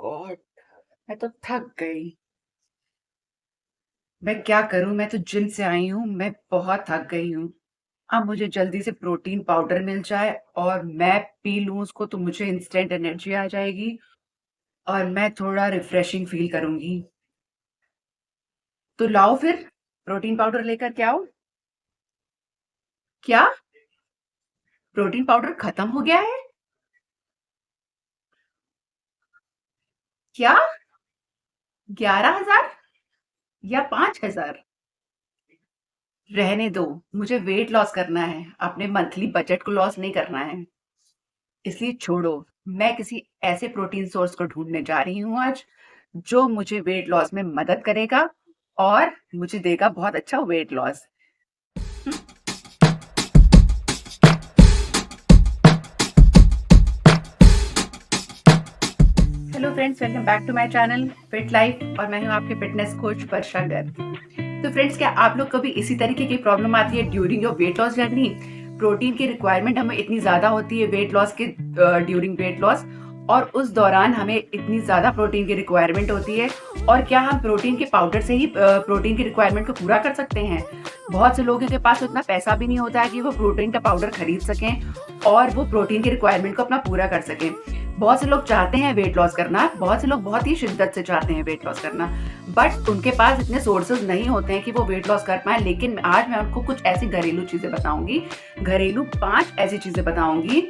God, मैं तो थक गई। मैं क्या करूं? मैं तो जिम से आई हूँ, मैं बहुत थक गई हूँ। अब मुझे जल्दी से प्रोटीन पाउडर मिल जाए और मैं पी लूं उसको, तो मुझे इंस्टेंट एनर्जी आ जाएगी और मैं थोड़ा रिफ्रेशिंग फील करूंगी। तो लाओ फिर, प्रोटीन पाउडर लेकर के आओ। क्या? प्रोटीन पाउडर खत्म हो गया है? क्या? 11,000 या 5,000? रहने दो। मुझे वेट लॉस करना है, अपने मंथली बजट को लॉस नहीं करना है। इसलिए छोड़ो। मैं किसी ऐसे प्रोटीन सोर्स को ढूंढने जा रही हूँ आज, जो मुझे वेट लॉस में मदद करेगा और मुझे देगा बहुत अच्छा weight loss. Hello friends, welcome back to my channel fit life और मैं हूँ आपके फिटनेस कोच वर्षा गर्ग। तो फ्रेंड्स, क्या आप लोग कभी इसी तरीके की प्रॉब्लम आती है during your weight loss journey? Protein की रिक्वायरमेंट हमें इतनी ज्यादा होती है वेट लॉस के ड्यूरिंग वेट लॉस, और उस दौरान हमें इतनी ज्यादा प्रोटीन की रिक्वायरमेंट होती है, और क्या हम प्रोटीन के पाउडर से ही प्रोटीन की रिक्वायरमेंट को पूरा कर सकते हैं? बहुत से लोगों के पास उतना पैसा भी नहीं होता है कि वो प्रोटीन का पाउडर खरीद सकें और वो प्रोटीन की रिक्वायरमेंट को अपना पूरा कर सकें। बहुत से लोग चाहते हैं वेट लॉस करना, बहुत से लोग बहुत ही शिद्दत से चाहते हैं वेट लॉस करना, बट उनके पास इतने सोर्सेज नहीं होते हैं कि वो वेट लॉस कर पाए। लेकिन आज मैं उनको कुछ ऐसी घरेलू चीजें बताऊंगी, घरेलू 5 ऐसी चीजें बताऊंगी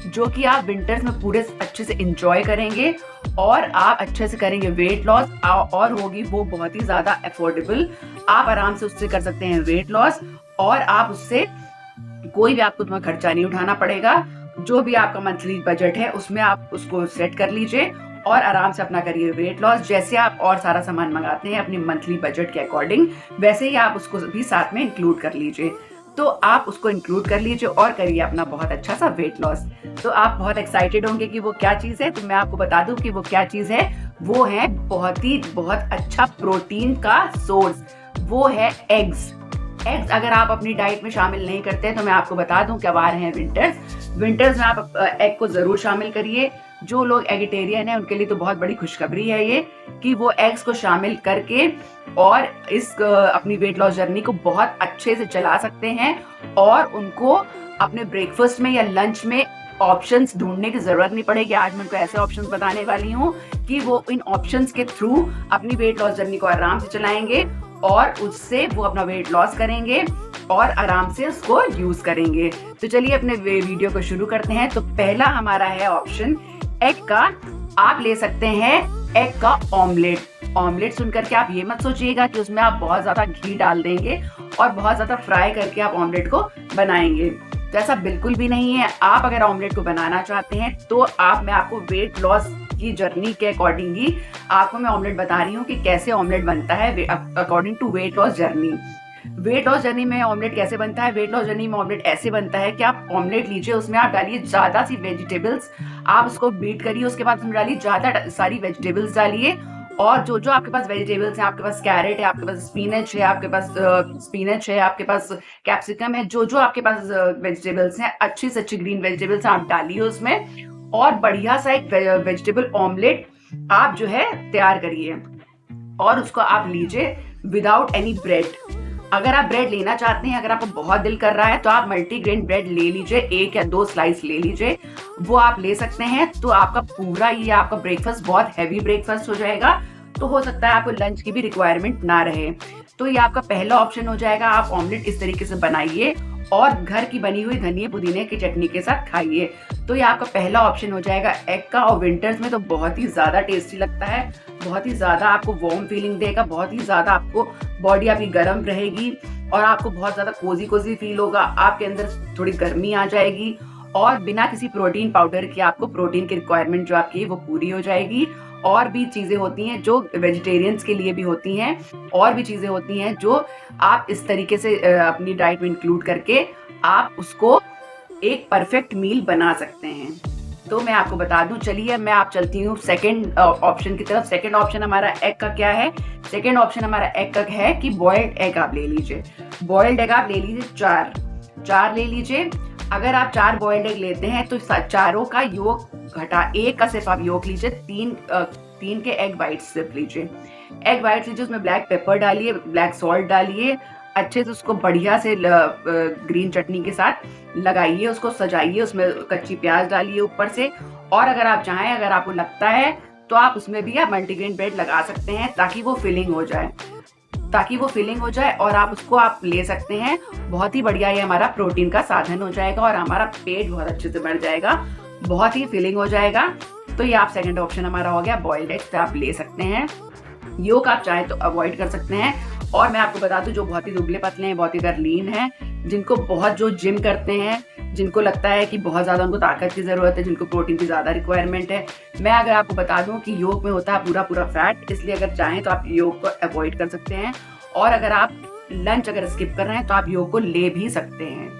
जो कि आप विंटर्स में पूरे अच्छे से इंजॉय करेंगे और आप अच्छे से करेंगे वेट लॉस, और होगी वो बहुत ही ज्यादा अफोर्डेबल। आप आराम से उससे कर सकते हैं वेट लॉस, और आप उससे कोई भी आपको तुम्हें खर्चा नहीं उठाना पड़ेगा। जो भी आपका मंथली बजट है उसमें आप उसको सेट कर लीजिए और आराम से अपना करिए वेट लॉस। जैसे आप और सारा सामान मंगाते हैं अपने मंथली बजट के अकॉर्डिंग, वैसे ही आप उसको भी साथ में इंक्लूड कर लीजिए। तो आप उसको इंक्लूड कर लीजिए और करिए अपना बहुत अच्छा सा वेट लॉस। तो आप बहुत एक्साइटेड होंगे कि वो क्या चीज है, तो मैं आपको बता दूं कि वो क्या चीज है। वो है बहुत अच्छा प्रोटीन का सोर्स, वो है एग्स। एग्स अगर आप अपनी डाइट में शामिल नहीं करते हैं तो मैं आपको बता दूं कि अब आ रहे हैं विंटर्स में आप एग को जरूर शामिल करिए। जो लोग एगिटेरियन है उनके लिए तो बहुत बड़ी खुशखबरी है ये, कि वो एग्स को शामिल करके और इस अपनी वेट लॉस जर्नी को बहुत अच्छे से चला सकते हैं, और उनको अपने ब्रेकफास्ट में या लंच में ऑप्शंस ढूंढने की जरूरत नहीं पड़ेगी। आज मैं उनको ऐसे ऑप्शंस बताने वाली हूँ कि वो इन ऑप्शंस के थ्रू अपनी वेट लॉस जर्नी को आराम से चलाएंगे और उससे वो अपना वेट लॉस करेंगे और आराम से उसको यूज करेंगे। तो चलिए अपने वीडियो को शुरू करते हैं। तो पहला हमारा है ऑप्शन एग का। आप ले सकते हैं एग का ऑमलेट। ऑमलेट सुनकर के आप ये मत सोचिएगा कि उसमें आप बहुत ज्यादा घी डाल देंगे और बहुत ज्यादा फ्राई करके आप ऑमलेट को बनाएंगे, तो ऐसा बिल्कुल भी नहीं है। आप अगर ऑमलेट को बनाना चाहते हैं तो मैं आपको वेट लॉस की जर्नी के अकॉर्डिंग ही आपको मैं ऑमलेट बता रही हूँ कि कैसे ऑमलेट बनता है according to weight loss journey. Weight loss journey में ऑमलेट कैसे बनता है? वेट लॉस जर्नी में ऑमलेट ऐसे बनता है कि आप ऑमलेट लीजिए, उसमें आप डालिए ज्यादा सी वेजिटेबल्स, आप उसको बीट करिए, उसके बाद उसमें डालिए ज्यादा सारी वेजिटेबल्स डालिए, और जो जो आपके पास वेजिटेबल्स हैं, आपके पास कैरेट है, आपके पास स्पिनच है, आपके पास कैप्सिकम है, जो जो आपके पास वेजिटेबल्स हैं, अच्छी से अच्छी ग्रीन वेजिटेबल्स आप डालिए उसमें, और बढ़िया सा एक वेजिटेबल ऑमलेट आप जो है तैयार करिए, और उसको आप लीजिए विदाउट एनी ब्रेड। अगर आप ब्रेड लेना चाहते हैं, अगर आपको बहुत दिल कर रहा है, तो आप मल्टीग्रेन ब्रेड ले लीजिए, 1 या 2 स्लाइस ले लीजिए, वो आप ले सकते हैं। तो आपका पूरा ये आपका ब्रेकफास्ट बहुत हैवी ब्रेकफास्ट हो जाएगा, तो हो सकता है आपको लंच की भी रिक्वायरमेंट ना रहे। तो ये आपका पहला ऑप्शन हो जाएगा। आप ऑमलेट इस तरीके से बनाइए और घर की बनी हुई धनिया पुदीने की चटनी के साथ खाइए। तो ये आपका पहला ऑप्शन हो जाएगा एग का, और विंटर्स में तो बहुत ही ज्यादा टेस्टी लगता है, बहुत ही ज्यादा आपको वार्म फीलिंग देगा, बहुत ही ज्यादा आपको बॉडी आपकी गर्म रहेगी और आपको बहुत ज्यादा कोजी कोजी फील होगा, आपके अंदर थोड़ी गर्मी आ जाएगी, और बिना किसी प्रोटीन पाउडर के आपको प्रोटीन की रिक्वायरमेंट जो आपकी है वो पूरी हो जाएगी। और भी चीजें होती हैं जो वेजिटेरियंस के लिए भी होती हैं, और भी चीजें होती हैं जो आप इस तरीके से अपनी डाइट में इंक्लूड करके आप उसको एक परफेक्ट मील बना सकते हैं। तो मैं आपको बता दूं, चलिए मैं आप चलती हूँ सेकंड ऑप्शन की तरफ। सेकंड ऑप्शन हमारा एग का क्या है? सेकंड ऑप्शन हमारा एग का है कि बॉइल्ड एग आप ले लीजिए। बॉइल्ड एग आप ले लीजिए 4 ले लीजिए। अगर आप 4 बॉइल्ड एग लेते हैं तो चारों का योग घटा 1 का सिर्फ आप योग लीजिए, 3 3 के एग वाइट सिर्फ लीजिए। एग वाइट लीजिए, उसमें ब्लैक पेपर डालिए, ब्लैक सॉल्ट डालिए, अच्छे से उसको बढ़िया से ग्रीन चटनी के साथ लगाइए, उसको सजाइए, उसमें कच्ची प्याज डालिए ऊपर से। और अगर आप चाहें, अगर आपको लगता है तो आप उसमें भी आप मल्टीग्रेन ब्रेड लगा सकते हैं ताकि वो फिलिंग हो जाए और आप उसको आप ले सकते हैं। बहुत ही बढ़िया ये हमारा प्रोटीन का साधन हो जाएगा और हमारा पेट बहुत अच्छे से बढ़ जाएगा, बहुत ही फिलिंग हो जाएगा। तो ये आप सेकंड ऑप्शन हमारा हो गया, बॉइल्ड एग्स आप ले सकते हैं। योग आप चाहे तो अवॉइड कर सकते हैं। और मैं आपको बता दूं, जो बहुत ही दुबले पतले हैं, बहुत ही अगर लीन हैं, जिनको बहुत जो जिम करते हैं, जिनको लगता है कि बहुत ज़्यादा उनको ताकत की ज़रूरत है, जिनको प्रोटीन की ज़्यादा रिक्वायरमेंट है, मैं अगर आपको बता दूं कि योग में होता है पूरा फैट, इसलिए अगर चाहें तो आप योग को अवॉइड कर सकते हैं। और अगर आप लंच अगर स्किप कर रहे हैं तो आप योग को ले भी सकते हैं।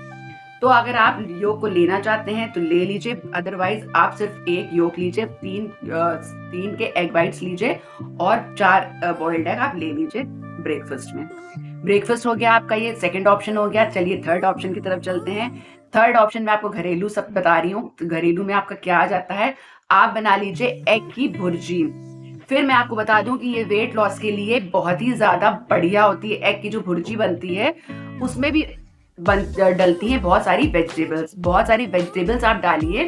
तो अगर आप योग को लेना चाहते हैं तो ले लीजिए, अदरवाइज आप सिर्फ एक योग लीजिए, 3 के एग वाइट्स लीजिए और 4 बॉइल्ड एग आप ले लीजिए ब्रेकफास्ट में। ब्रेकफास्ट हो गया आपका, ये सेकंड ऑप्शन हो गया। चलिए थर्ड ऑप्शन की तरफ चलते हैं। थर्ड ऑप्शन में आपको घरेलू सब बता रही हूँ। तो घरेलू में आपका क्या आ जाता है, आप बना लीजिए एग की भुर्जी। फिर मैं आपको बता दूं कि ये वेट लॉस के लिए बहुत ही ज्यादा बढ़िया होती है। एग की जो भुर्जी बनती है उसमें भी डलती हैं बहुत सारी वेजिटेबल्स आप डालिए।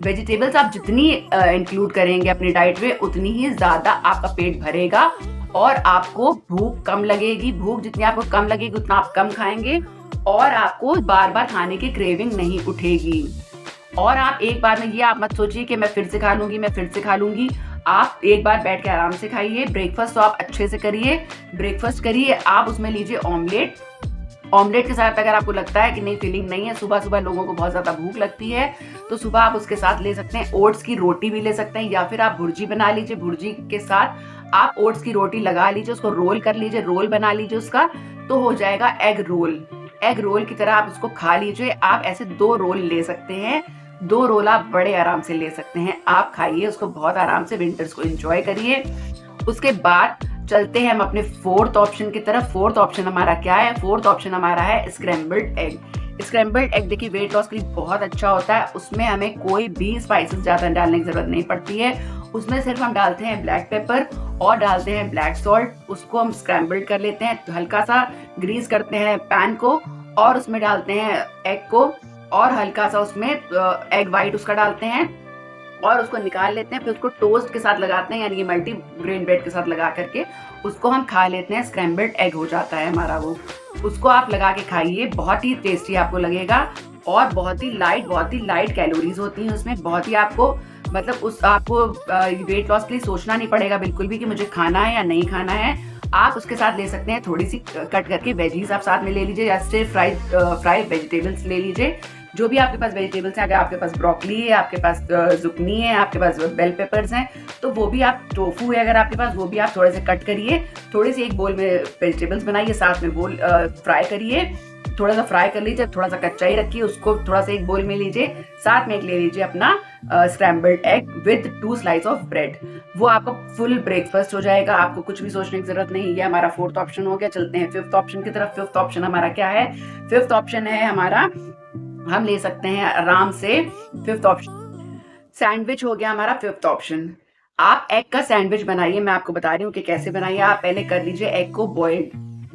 वेजिटेबल्स आप जितनी इंक्लूड करेंगे अपनी डाइट में, उतनी ही ज्यादा आपका पेट भरेगा और आपको भूख कम लगेगी। भूख जितनी आपको कम लगेगी उतना आप कम खाएंगे और आपको बार बार खाने की क्रेविंग नहीं उठेगी। और आप एक बार में ये आप मत सोचिए कि मैं फिर से खा लूंगी। आप एक बार बैठ के आराम से खाइए। ब्रेकफास्ट तो आप अच्छे से करिए। आप उसमें लीजिए ऑमलेट के साथ अगर आपको लगता है कि नहीं, फीलिंग नहीं है, सुबह लोगों को बहुत ज्यादा भूख लगती है, तो सुबह आप उसके साथ ले सकते हैं ओट्स की रोटी भी ले सकते हैं, या फिर आप भुर्जी बना लीजिए। भुर्जी के साथ आप ओट्स की रोटी लगा लीजिए, उसको रोल कर लीजिए, रोल बना लीजिए उसका, तो हो जाएगा एग रोल की तरह आप उसको खा लीजिए। आप ऐसे 2 रोल ले सकते हैं। 2 रोल आप बड़े आराम से ले सकते हैं। आप खाइए उसको बहुत आराम से, विंटर्स को एंजॉय करिए। उसके बाद चलते हैं हम अपने फोर्थ ऑप्शन की तरफ। फोर्थ ऑप्शन हमारा क्या है? फोर्थ ऑप्शन हमारा है स्क्रैम्बल्ड एग। देखिए वेट लॉस के लिए बहुत अच्छा होता है। उसमें हमें कोई भी स्पाइसेस ज्यादा डालने की जरूरत नहीं पड़ती है। उसमें सिर्फ हम डालते हैं ब्लैक पेपर और डालते हैं ब्लैक सॉल्ट। उसको हम स्क्रैम्बल्ड कर लेते हैं, तो हल्का सा ग्रीस करते हैं पैन को और उसमें डालते हैं एग को और हल्का सा उसमें एग वाइट उसका डालते हैं और उसको निकाल लेते हैं। फिर उसको टोस्ट के साथ लगाते हैं, यानी कि मल्टी ग्रेन ब्रेड के साथ लगा करके उसको हम खा लेते हैं। स्क्रैम्बल्ड एग हो जाता है हमारा वो। उसको आप लगा के खाइए, बहुत ही टेस्टी आपको लगेगा और बहुत ही लाइट कैलोरीज होती हैं उसमें। बहुत ही आपको आपको वेट लॉस के लिए सोचना नहीं पड़ेगा बिल्कुल भी कि मुझे खाना है या नहीं खाना है। आप उसके साथ ले सकते हैं थोड़ी सी कट करके वेजीज आप साथ में ले लीजिए, या सिर्फ फ्राइड वेजिटेबल्स ले लीजिए। जो भी आपके पास वेजिटेबल्स हैं, अगर आपके पास ब्रोकली है, आपके पास जुकनी है, आपके पास बेल पेपर्स हैं, तो वो भी आप, टोफू है अगर आपके पास, वो भी आप थोड़े से कट करिए। थोड़ी सी एक बोल में वेजिटेबल्स बनाइए, साथ में बोल फ्राई करिए। थोड़ा सा फ्राई कर लीजिए, थोड़ा सा कच्चा ही रखिए उसको, थोड़ा सा एक बोल में लीजिए। साथ में एक ले लीजिए अपना scrambled egg with 2 slice of bread. वो आपका फुल ब्रेकफास्ट हो जाएगा, आपको कुछ भी सोचने की जरूरत नहीं। ये हमारा फोर्थ ऑप्शन हो गया। चलते हैं फिफ्थ ऑप्शन की तरफ। फिफ्थ ऑप्शन हमारा क्या है? फिफ्थ ऑप्शन है हमारा, हम ले सकते हैं आराम से फिफ्थ ऑप्शन सैंडविच हो गया हमारा फिफ्थ ऑप्शन। आप एग का सैंडविच बनाइए। मैं आपको बता रही हूँ कि कैसे बनाइए। आप पहले कर लीजिए एग को बॉइल।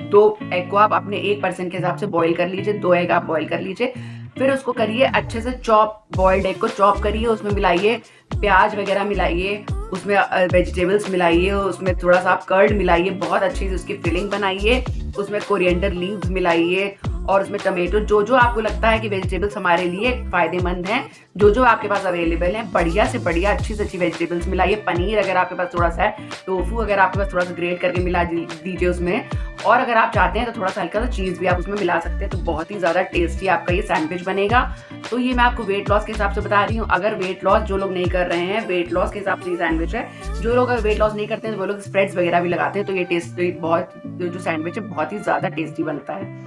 2 एग को आप अपने 1% के हिसाब से बॉईल कर लीजिए। 2 एग आप बॉईल कर लीजिए। फिर उसको करिए अच्छे से चॉप। बॉइल्ड एग को चॉप करिए, उसमें मिलाइए प्याज वगैरह, मिलाइए उसमें वेजिटेबल्स, मिलाइए उसमें थोड़ा सा आप कर्ड मिलाइए, बहुत अच्छी से उसकी फिलिंग बनाइए। उसमें कोरिएंडर लीव्स मिलाइए और उसमें टमेटो, जो जो आपको लगता है कि वेजिटेबल्स हमारे लिए फायदेमंद हैं, जो जो आपके पास अवेलेबल हैं, बढ़िया से बढ़िया अच्छी से अच्छी वेजिटेबल्स मिलाइए। पनीर अगर आपके पास थोड़ा सा है, टोफू अगर आपके पास थोड़ा सा ग्रेट करके मिला दीजिए उसमें, और अगर आप चाहते हैं तो थोड़ा सा हल्का सा चीज़ भी आप उसमें मिला सकते हैं। तो बहुत ही ज़्यादा टेस्टी आपका ये सैंडविच बनेगा। तो ये मैं आपको वेट लॉस के हिसाब से बता रही हूँ। अगर वेट लॉस जो लोग नहीं कर रहे हैं, वेट लॉस के हिसाब से ये सैंडविच है। जो लोग अगर वेट लॉस नहीं करते हैं तो वो लोग स्प्रेड्स वगैरह भी लगाते हैं, तो ये टेस्ट बहुत, जो सैंडविच है बहुत ही ज़्यादा टेस्टी बनता है।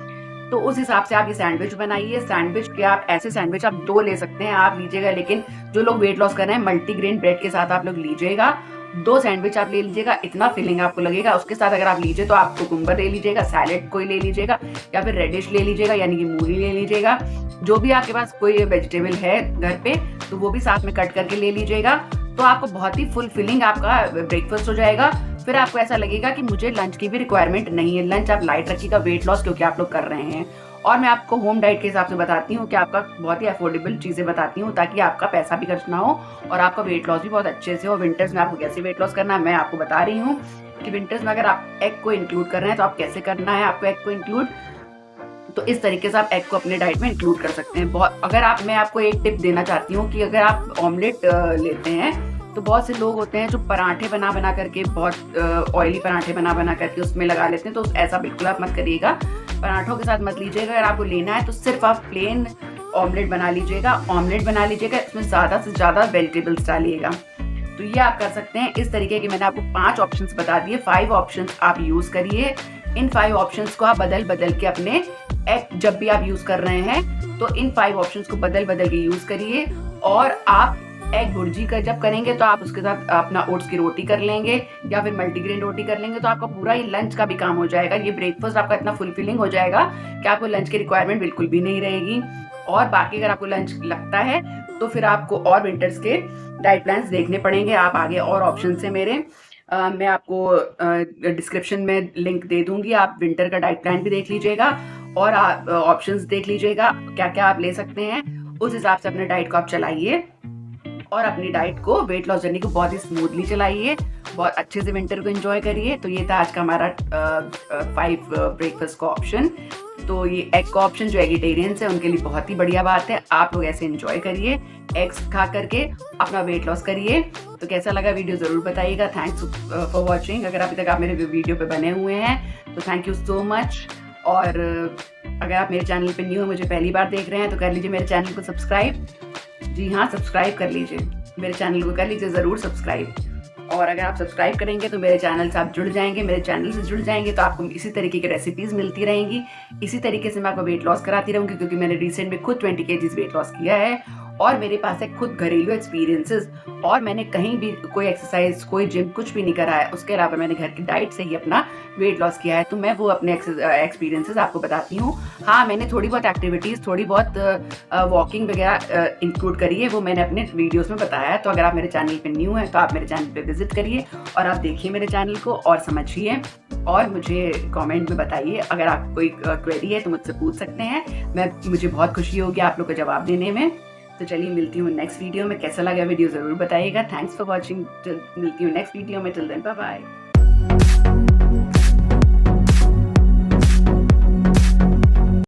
तो उस हिसाब से आप ये सैंडविच बनाइए। सैंडविच के आप ऐसे सैंडविच आप 2 ले सकते हैं, आप लीजिएगा। लेकिन जो लोग वेट लॉस कर रहे हैं, मल्टीग्रेन ब्रेड के साथ आप लोग लीजिएगा। 2 सैंडविच आप ले लीजिएगा, इतना फिलिंग आपको लगेगा। उसके साथ अगर आप लीजिए तो आप कुकुम्बर ले लीजिएगा, सैलेड कोई ले लीजिएगा, या फिर रेडिश ले लीजिएगा, यानी कि मूली ले लीजिएगा। जो भी आपके पास कोई वेजिटेबल है घर पे, तो वो भी साथ में कट करके ले लीजिएगा। तो आपको बहुत ही फुलफिलिंग आपका ब्रेकफास्ट हो जाएगा। फिर आपको ऐसा लगेगा कि मुझे लंच की भी रिक्वायरमेंट नहीं है। लंच आप लाइट रखिएगा, वेट लॉस क्योंकि आप लोग कर रहे हैं। और मैं आपको होम डाइट के हिसाब से बताती हूँ कि आपका बहुत ही अफोर्डेबल चीज़ें बताती हूँ, ताकि आपका पैसा भी खर्च ना हो और आपका वेट लॉस भी बहुत अच्छे से हो। विंटर्स में आपको कैसे वेट लॉस करना है मैं आपको बता रही हूँ कि विंटर्स में अगर आप एग को इंक्लूड कर रहे हैं तो आप कैसे करना है आपको एग को इंक्लूड। तो इस तरीके से आप एग को अपने डाइट में इंक्लूड कर सकते हैं। बहुत अगर मैं आपको एक टिप देना चाहती हूँ कि अगर आप ऑमलेट लेते हैं तो बहुत से लोग होते हैं जो पराठे बना बना करके, बहुत ऑयली पराठे बना बना करके उसमें लगा लेते हैं। तो ऐसा बिल्कुल आप मत करिएगा, पराठों के साथ मत लीजिएगा। अगर आपको लेना है तो सिर्फ आप प्लेन ऑमलेट बना लीजिएगा, इसमें ज़्यादा से ज़्यादा वेजिटेबल्स डालिएगा। तो ये आप कर सकते हैं। इस तरीके के मैंने आपको 5 ऑप्शंस बता दिए, 5 ऑप्शंस आप यूज़ करिए। इन 5 ऑप्शंस को आप बदल बदल के अपने एग जब भी आप यूज़ कर रहे हैं तो इन 5 ऑप्शंस को बदल बदल के यूज़ करिए। और आप एग भुर्जी का जब करेंगे तो आप उसके साथ अपना ओट्स की रोटी कर लेंगे या फिर मल्टीग्रेन रोटी कर लेंगे, तो आपका पूरा ही लंच का भी काम हो जाएगा। ये ब्रेकफास्ट आपका इतना फुलफिलिंग हो जाएगा कि आपको लंच की रिक्वायरमेंट बिल्कुल भी नहीं रहेगी। और बाकी अगर आपको लंच लगता है तो फिर आपको और विंटर्स के डाइट प्लान्स देखने पड़ेंगे। आप आगे और ऑप्शन है मेरे, मैं आपको डिस्क्रिप्शन में लिंक दे दूंगी। आप विंटर का डाइट प्लान भी देख लीजिएगा और आप ऑप्शंस देख लीजिएगा क्या क्या आप ले सकते हैं। उस हिसाब से अपने डाइट को आप चलाइए और अपनी डाइट को, वेट लॉस जर्नी को बहुत ही स्मूथली चलाइए, बहुत अच्छे से विंटर को एंजॉय करिए। तो ये था आज का हमारा 5 ब्रेकफास्ट का ऑप्शन। तो ये एग का ऑप्शन जो एगिटेरियंस है उनके लिए बहुत ही बढ़िया बात है। आप लोग ऐसे एंजॉय करिए, एग्स खा करके अपना वेट लॉस करिए। तो कैसा लगा वीडियो ज़रूर बताइएगा। Thanks for watching. अगर अभी तक आप मेरे वीडियो पे बने हुए हैं तो थैंक यू सो मच। और अगर आप मेरे चैनल पे न्यू हो, मुझे पहली बार देख रहे हैं, तो कर लीजिए मेरे चैनल को सब्सक्राइब। जी हाँ, सब्सक्राइब कर लीजिए, मेरे चैनल को कर लीजिए ज़रूर सब्सक्राइब। और अगर आप सब्सक्राइब करेंगे तो मेरे चैनल से आप जुड़ जाएंगे, मेरे चैनल से जुड़ जाएंगे तो आपको इसी तरीके की रेसिपीज़ मिलती रहेंगी। इसी तरीके से मैं आपको वेट लॉस कराती रहूँगी, क्योंकि मैंने रिसेंट में खुद 20 kg वेट लॉस किया है और मेरे पास है खुद घरेलू एक्सपीरियंसेस। और मैंने कहीं भी कोई एक्सरसाइज, कोई जिम कुछ भी नहीं करा है। उसके अलावा मैंने घर की डाइट से ही अपना वेट लॉस किया है। तो मैं वो अपने एक्सपीरियंसेस आपको बताती हूँ। हाँ, मैंने थोड़ी बहुत एक्टिविटीज़, थोड़ी बहुत वॉकिंग वगैरह इंक्लूड करी है, वो मैंने अपने वीडियोस में बताया है। तो अगर आप मेरे चैनल पे न्यू हैं तो आप मेरे चैनल पे विजिट करिए और आप देखिए मेरे चैनल को और समझिए और मुझे कमेंट में बताइए। अगर आपको कोई क्वेरी है तो मुझसे पूछ सकते हैं, मुझे बहुत खुशी होगी आप लोग को जवाब देने में। तो चलिए मिलती हूँ नेक्स्ट वीडियो में। कैसा लगा वीडियो ज़रूर बताइएगा। Thanks for watching. मिलती हूँ नेक्स्ट वीडियो में। Till then bye bye.